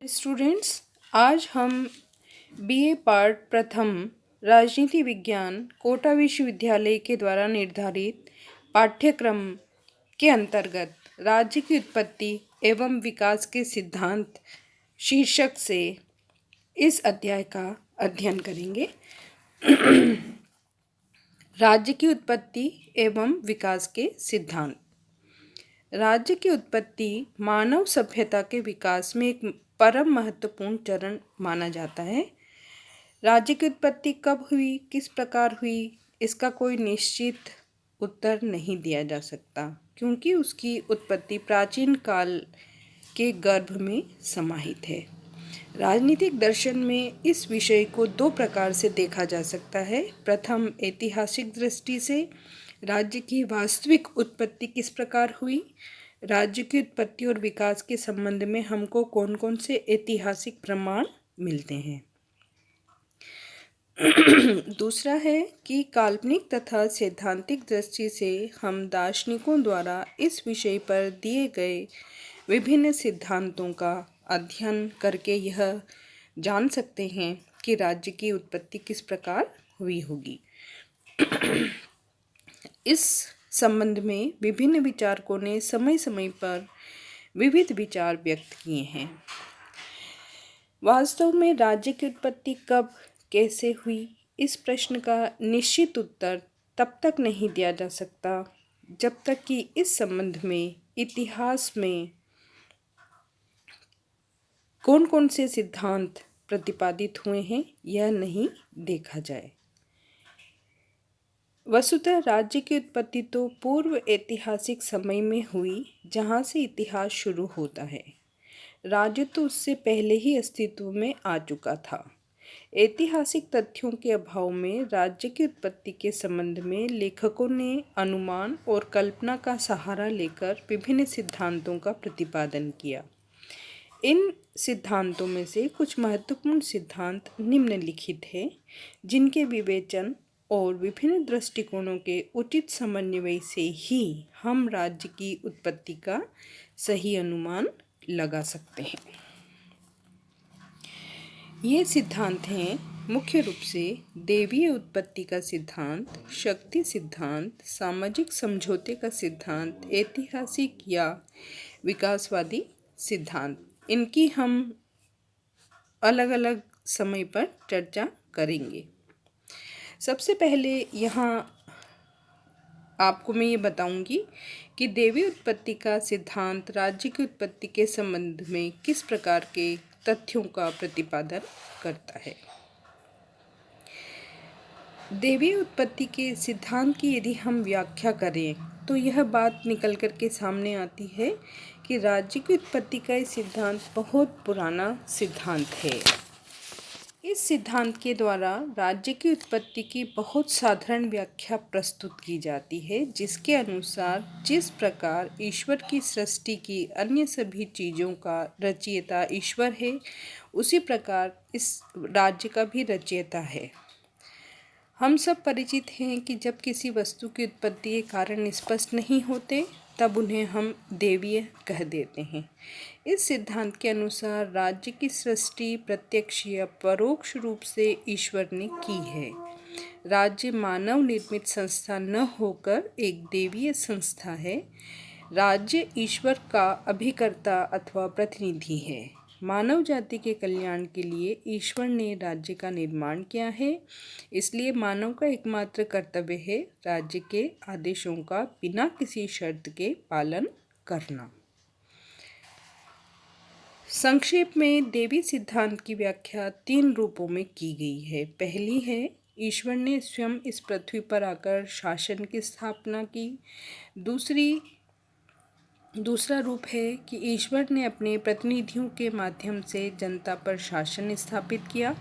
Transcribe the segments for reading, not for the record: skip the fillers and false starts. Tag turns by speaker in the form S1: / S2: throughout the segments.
S1: Students, आज हम BA part प्रथम राजनीति विज्ञान कोटा विश्वविद्यालय के द्वारा निर्धारित पाठ्यक्रम के अंतर्गत राज्य की उत्पत्ति एवं विकास के सिद्धांत शीर्षक से इस अध्याय का अध्ययन करेंगे। राज्य की उत्पत्ति एवं विकास के सिद्धांत। राज्य की उत्पत्ति मानव सभ्यता के विकास में एक परम महत्वपूर्ण चरण माना जाता है। राज्य की उत्पत्ति कब हुई, किस प्रकार हुई, इसका कोई निश्चित उत्तर नहीं दिया जा सकता, क्योंकि उसकी उत्पत्ति प्राचीन काल के गर्भ में समाहित है। राजनीतिक दर्शन में इस विषय को दो प्रकार से देखा जा सकता है। प्रथम, ऐतिहासिक दृष्टि से राज्य की वास्तविक उत्पत्ति किस प्रकार हुई, राज्य की उत्पत्ति और विकास के संबंध में हमको कौन कौन से ऐतिहासिक प्रमाण मिलते हैं। दूसरा है कि काल्पनिक तथा सैद्धांतिक दृष्टि से हम दार्शनिकों द्वारा इस विषय पर दिए गए विभिन्न सिद्धांतों का अध्ययन करके यह जान सकते हैं कि राज्य की उत्पत्ति किस प्रकार हुई होगी। इस संबंध में विभिन्न विचारकों ने समय समय पर विविध विचार व्यक्त किए हैं। वास्तव में राज्य की उत्पत्ति कब कैसे हुई, इस प्रश्न का निश्चित उत्तर तब तक नहीं दिया जा सकता जब तक कि इस संबंध में इतिहास में कौन कौन से सिद्धांत प्रतिपादित हुए हैं यह नहीं देखा जाए। वस्तुतः राज्य की उत्पत्ति तो पूर्व ऐतिहासिक समय में हुई, जहाँ से इतिहास शुरू होता है। राज्य तो उससे पहले ही अस्तित्व में आ चुका था। ऐतिहासिक तथ्यों के अभाव में राज्य की उत्पत्ति के संबंध में लेखकों ने अनुमान और कल्पना का सहारा लेकर विभिन्न सिद्धांतों का प्रतिपादन किया। इन सिद्धांतों में से कुछ महत्वपूर्ण सिद्धांत निम्नलिखित हैं, जिनके विवेचन और विभिन्न दृष्टिकोणों के उचित समन्वय से ही हम राज्य की उत्पत्ति का सही अनुमान लगा सकते हैं। ये सिद्धांत हैं मुख्य रूप से देवीय उत्पत्ति का सिद्धांत, शक्ति सिद्धांत, सामाजिक समझौते का सिद्धांत, ऐतिहासिक या विकासवादी सिद्धांत। इनकी हम अलग अलग समय पर चर्चा करेंगे। सबसे पहले यहाँ आपको मैं ये बताऊंगी कि देवी उत्पत्ति का सिद्धांत राज्य की उत्पत्ति के संबंध में किस प्रकार के तथ्यों का प्रतिपादन करता है। देवी उत्पत्ति के सिद्धांत की यदि हम व्याख्या करें तो यह बात निकल कर के सामने आती है कि राज्य की उत्पत्ति का ये सिद्धांत बहुत पुराना सिद्धांत है। इस सिद्धांत के द्वारा राज्य की उत्पत्ति की बहुत साधारण व्याख्या प्रस्तुत की जाती है, जिसके अनुसार जिस प्रकार ईश्वर की सृष्टि की अन्य सभी चीज़ों का रचयिता ईश्वर है, उसी प्रकार इस राज्य का भी रचयिता है। हम सब परिचित हैं कि जब किसी वस्तु की उत्पत्ति के कारण स्पष्ट नहीं होते तब उन्हें हम देवीय कह देते हैं। इस सिद्धांत के अनुसार राज्य की सृष्टि प्रत्यक्ष या परोक्ष रूप से ईश्वर ने की है। राज्य मानव निर्मित संस्था न होकर एक देवीय संस्था है। राज्य ईश्वर का अभिकर्ता अथवा प्रतिनिधि है। मानव जाति के कल्याण के लिए ईश्वर ने राज्य का निर्माण किया है, इसलिए मानव का एकमात्र कर्तव्य है राज्य के आदेशों का बिना किसी शर्त के पालन करना। संक्षेप में देवी सिद्धांत की व्याख्या 3 रूपों में की गई है। पहली है, ईश्वर ने स्वयं इस पृथ्वी पर आकर शासन की स्थापना की। दूसरा रूप है कि ईश्वर ने अपने प्रतिनिधियों के माध्यम से जनता पर शासन स्थापित किया।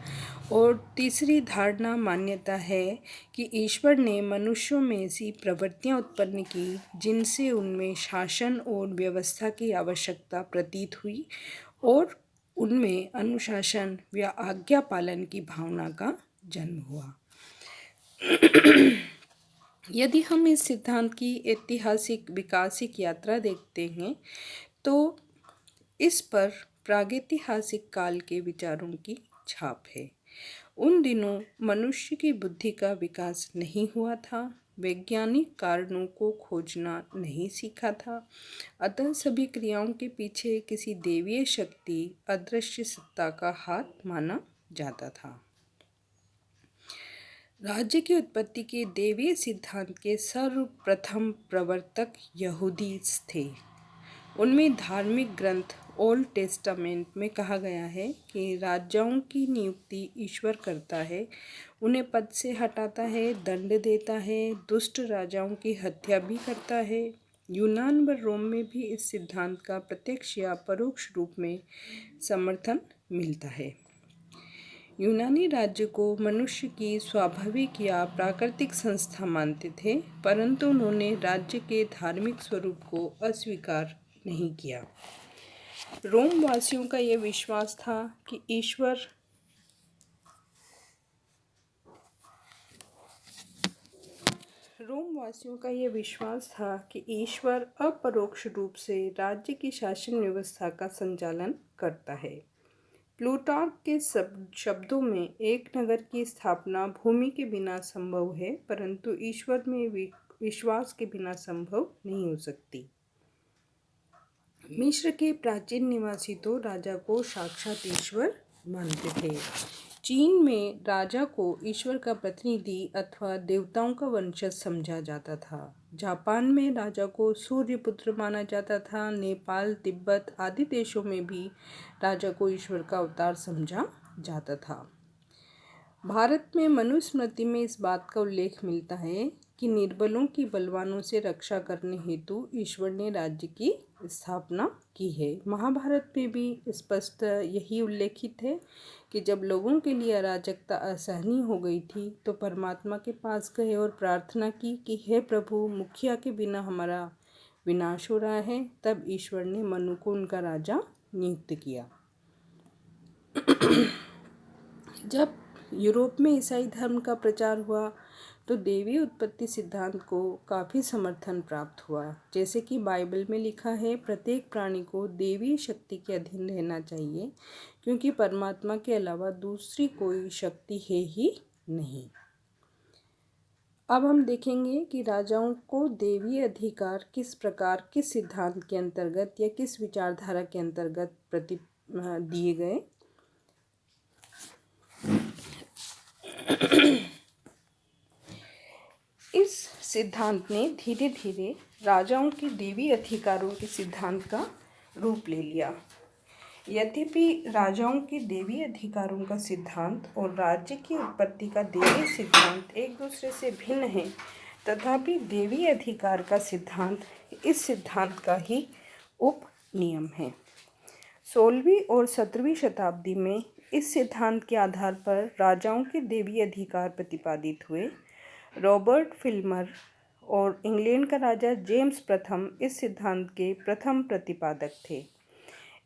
S1: और तीसरी धारणा मान्यता है कि ईश्वर ने मनुष्यों में ऐसी प्रवृत्तियां उत्पन्न की जिनसे उनमें शासन और व्यवस्था की आवश्यकता प्रतीत हुई और उनमें अनुशासन व आज्ञा पालन की भावना का जन्म हुआ। यदि हम इस सिद्धांत की ऐतिहासिक विकासिक यात्रा देखते हैं तो इस पर प्रागैतिहासिक काल के विचारों की छाप है। उन दिनों मनुष्य की बुद्धि का विकास नहीं हुआ था, वैज्ञानिक कारणों को खोजना नहीं सीखा था, अतः सभी क्रियाओं के पीछे किसी देवीय शक्ति, अदृश्य सत्ता का हाथ माना जाता था। राज्य की उत्पत्ति के देवीय सिद्धांत के सर्वप्रथम प्रवर्तक यहूदी थे। उनमें धार्मिक ग्रंथ ओल्ड टेस्टामेंट में कहा गया है कि राजाओं की नियुक्ति ईश्वर करता है, उन्हें पद से हटाता है, दंड देता है, दुष्ट राजाओं की हत्या भी करता है। यूनान व रोम में भी इस सिद्धांत का प्रत्यक्ष या परोक्ष रूप में समर्थन मिलता है। यूनानी राज्य को मनुष्य की स्वाभाविक या प्राकृतिक संस्था मानते थे, परंतु उन्होंने राज्य के धार्मिक स्वरूप को अस्वीकार नहीं किया। रोम वासियों का यह विश्वास था कि ईश्वर अपरोक्ष रूप से राज्य की शासन व्यवस्था का संचालन करता है। प्लूटार्क के शब्दों में एक नगर की स्थापना भूमि के बिना संभव है, परंतु ईश्वर में विश्वास के बिना संभव नहीं हो सकती। मिस्र के प्राचीन निवासी तो राजा को साक्षात ईश्वर मानते थे। चीन में राजा को ईश्वर का प्रतिनिधि अथवा देवताओं का वंशज समझा जाता था। जापान में राजा को सूर्य पुत्र माना जाता था। नेपाल, तिब्बत आदि देशों में भी राजा को ईश्वर का अवतार समझा जाता था। भारत में मनुस्मृति में इस बात का उल्लेख मिलता है कि निर्बलों की बलवानों से रक्षा करने हेतु ईश्वर ने राज्य की स्थापना की है। महाभारत में भी स्पष्ट यही उल्लेखित है कि जब लोगों के लिए अराजकता असहनीय हो गई थी तो परमात्मा के पास गए और प्रार्थना की कि हे प्रभु, मुखिया के बिना हमारा विनाश हो रहा है। तब ईश्वर ने मनु को उनका राजा नियुक्त किया। जब यूरोप में ईसाई धर्म का प्रचार हुआ तो देवी उत्पत्ति सिद्धांत को काफ़ी समर्थन प्राप्त हुआ। जैसे कि बाइबल में लिखा है, प्रत्येक प्राणी को देवी शक्ति के अधीन रहना चाहिए, क्योंकि परमात्मा के अलावा दूसरी कोई शक्ति है ही नहीं। अब हम देखेंगे कि राजाओं को देवी अधिकार किस प्रकार, किस सिद्धांत के अंतर्गत या किस विचारधारा के अंतर्गत दिए गए। इस सिद्धांत ने धीरे धीरे राजाओं के देवी अधिकारों के सिद्धांत का रूप ले लिया। यद्यपि राजाओं के देवी अधिकारों का सिद्धांत और राज्य की उत्पत्ति का देवी सिद्धांत एक दूसरे से भिन्न हैं, तथापि देवी अधिकार का सिद्धांत इस सिद्धांत का ही उपनियम है। 16वीं और 17वीं शताब्दी में इस सिद्धांत के आधार पर राजाओं के देवी अधिकार प्रतिपादित हुए। रॉबर्ट फिल्मर और इंग्लैंड का राजा जेम्स प्रथम इस सिद्धांत के प्रथम प्रतिपादक थे।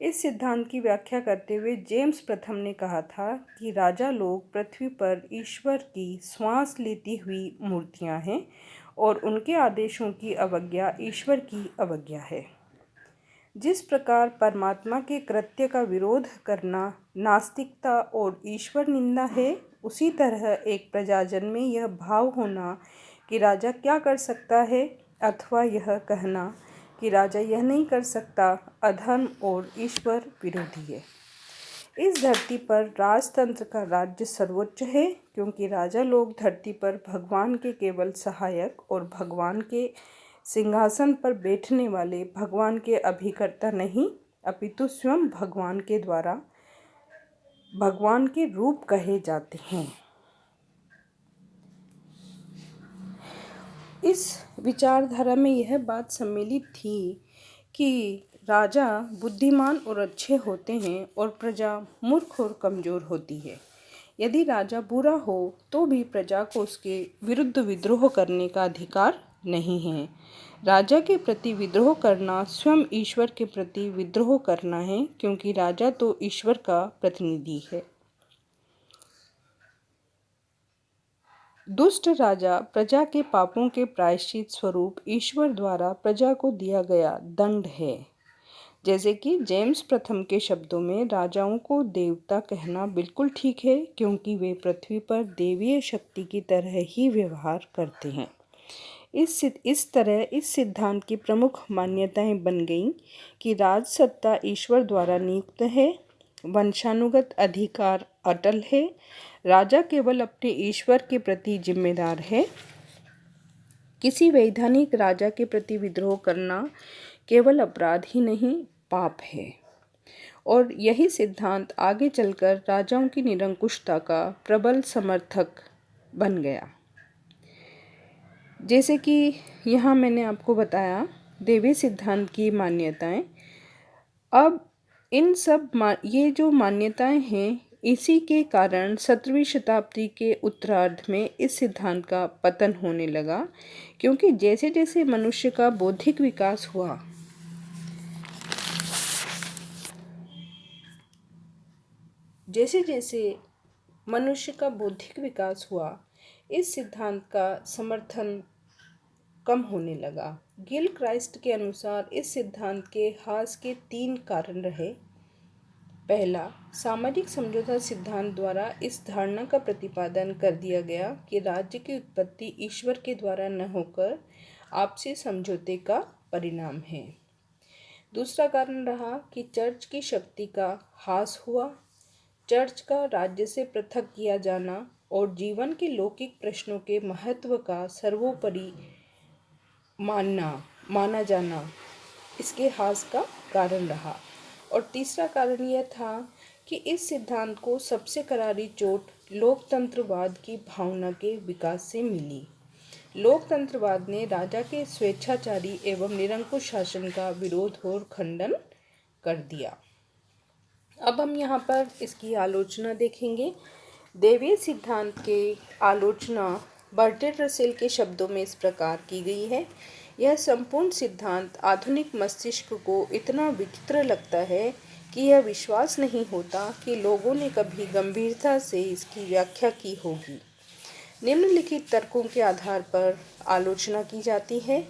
S1: इस सिद्धांत की व्याख्या करते हुए जेम्स प्रथम ने कहा था कि राजा लोग पृथ्वी पर ईश्वर की श्वास लेती हुई मूर्तियां हैं और उनके आदेशों की अवज्ञा ईश्वर की अवज्ञा है। जिस प्रकार परमात्मा के कृत्य का विरोध करना नास्तिकता और ईश्वर निंदा है, उसी तरह एक प्रजाजन में यह भाव होना कि राजा क्या कर सकता है अथवा यह कहना कि राजा यह नहीं कर सकता, अधर्म और ईश्वर विरोधी है। इस धरती पर राजतंत्र का राज्य सर्वोच्च है, क्योंकि राजा लोग धरती पर भगवान के केवल सहायक और भगवान के सिंहासन पर बैठने वाले भगवान के अभिकर्ता नहीं, अपितु स्वयं भगवान के द्वारा भगवान के रूप कहे जाते हैं। इस विचारधारा में यह बात सम्मिलित थी कि राजा बुद्धिमान और अच्छे होते हैं और प्रजा मूर्ख और कमज़ोर होती है। यदि राजा बुरा हो तो भी प्रजा को उसके विरुद्ध विद्रोह करने का अधिकार नहीं है। राजा के प्रति विद्रोह करना स्वयं ईश्वर के प्रति विद्रोह करना है, क्योंकि राजा तो ईश्वर का प्रतिनिधि है। दुष्ट राजा प्रजा के पापों के प्रायश्चित स्वरूप ईश्वर द्वारा प्रजा को दिया गया दंड है। जैसे कि जेम्स प्रथम के शब्दों में राजाओं को देवता कहना बिल्कुल ठीक है, क्योंकि वे पृथ्वी पर देवीय शक्ति की तरह ही व्यवहार करते हैं। इस तरह इस सिद्धांत की प्रमुख मान्यताएं बन गईं कि राज सत्ता ईश्वर द्वारा नियुक्त है, वंशानुगत अधिकार अटल है, राजा केवल अपने ईश्वर के प्रति जिम्मेदार है, किसी वैधानिक राजा के प्रति विद्रोह करना केवल अपराध ही नहीं पाप है। और यही सिद्धांत आगे चलकर राजाओं की निरंकुशता का प्रबल समर्थक बन गया। जैसे कि यहाँ मैंने आपको बताया देवी सिद्धांत की मान्यताएं। अब ये जो मान्यताएं हैं, इसी के कारण 17वीं शताब्दी के उत्तरार्ध में इस सिद्धांत का पतन होने लगा, क्योंकि जैसे जैसे मनुष्य का बौद्धिक विकास हुआ, इस सिद्धांत का समर्थन कम होने लगा। गिल क्राइस्ट के अनुसार इस सिद्धांत के ह्रास के 3 कारण रहे। पहला, सामाजिक समझौता सिद्धांत द्वारा इस धारणा का प्रतिपादन कर दिया गया कि राज्य की उत्पत्ति ईश्वर के द्वारा न होकर आपसी समझौते का परिणाम है। दूसरा कारण रहा कि चर्च की शक्ति का ह्रास हुआ। चर्च का राज्य से पृथक किया जाना और जीवन के लौकिक प्रश्नों के महत्व का सर्वोपरि माना जाना इसके ह्रास का कारण रहा। और तीसरा कारण यह था कि इस सिद्धांत को सबसे करारी चोट लोकतंत्रवाद की भावना के विकास से मिली। लोकतंत्रवाद ने राजा के स्वेच्छाचारी एवं निरंकुश शासन का विरोध और खंडन कर दिया। अब हम यहाँ पर इसकी आलोचना देखेंगे। देवीय सिद्धांत के आलोचना बर्ट्रैंड रसेल के शब्दों में इस प्रकार की गई है। यह संपूर्ण सिद्धांत आधुनिक मस्तिष्क को इतना विचित्र लगता है कि यह विश्वास नहीं होता कि लोगों ने कभी गंभीरता से इसकी व्याख्या की होगी। निम्नलिखित तर्कों के आधार पर आलोचना की जाती है।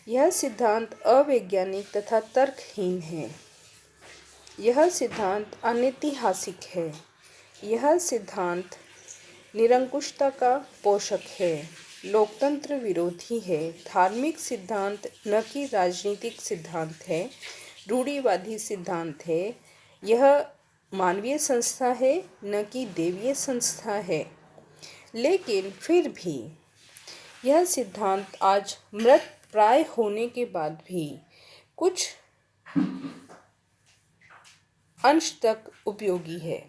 S1: यह सिद्धांत अवैज्ञानिक तथा तर्कहीन है। यह सिद्धांत अनैतिहासिक है। यह सिद्धांत निरंकुशता का पोषक है, लोकतंत्र विरोधी है, धार्मिक सिद्धांत न कि राजनीतिक सिद्धांत है, रूढ़िवादी सिद्धांत है। यह मानवीय संस्था है, न कि देवीय संस्था है। लेकिन फिर भी यह सिद्धांत आज मृत प्राय होने के बाद भी कुछ अंश तक उपयोगी है।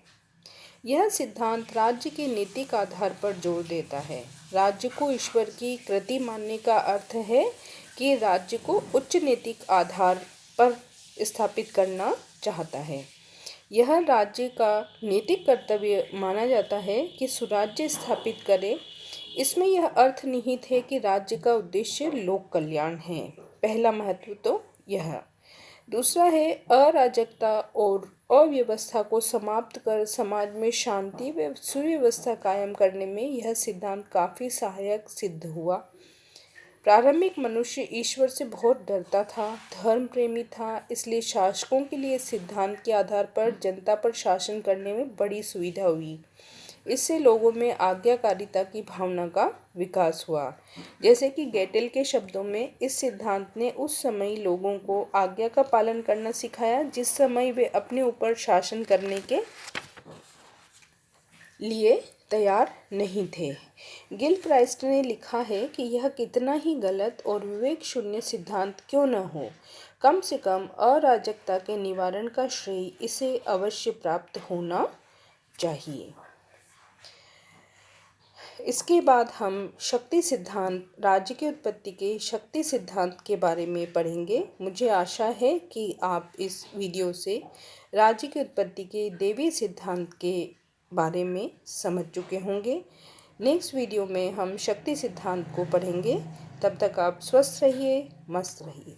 S1: यह सिद्धांत राज्य के नैतिक आधार पर जोर देता है। राज्य को ईश्वर की कृति मानने का अर्थ है कि राज्य को उच्च नैतिक आधार पर स्थापित करना चाहता है। यह राज्य का नैतिक कर्तव्य माना जाता है कि सुराज्य स्थापित करे। इसमें यह अर्थ निहित है कि राज्य का उद्देश्य लोक कल्याण है। पहला महत्व तो यह। दूसरा है अराजकता और अव्यवस्था को समाप्त कर समाज में शांति व सुव्यवस्था कायम करने में यह सिद्धांत काफ़ी सहायक सिद्ध हुआ। प्रारंभिक मनुष्य ईश्वर से बहुत डरता था, धर्म प्रेमी था, इसलिए शासकों के लिए सिद्धांत के आधार पर जनता पर शासन करने में बड़ी सुविधा हुई। इससे लोगों में आज्ञाकारिता की भावना का विकास हुआ। जैसे कि गेटेल के शब्दों में, इस सिद्धांत ने उस समय लोगों को आज्ञा का पालन करना सिखाया जिस समय वे अपने ऊपर शासन करने के लिए तैयार नहीं थे। गिल क्राइस्ट ने लिखा है कि यह कितना ही गलत और विवेक शून्य सिद्धांत क्यों न हो, कम से कम अराजकता के निवारण का श्रेय इसे अवश्य प्राप्त होना चाहिए। इसके बाद हम शक्ति सिद्धांत, राज्य की उत्पत्ति के शक्ति सिद्धांत के बारे में पढ़ेंगे। मुझे आशा है कि आप इस वीडियो से राज्य की उत्पत्ति के देवी सिद्धांत के बारे में समझ चुके होंगे। नेक्स्ट वीडियो में हम शक्ति सिद्धांत को पढ़ेंगे। तब तक आप स्वस्थ रहिए, मस्त रहिए।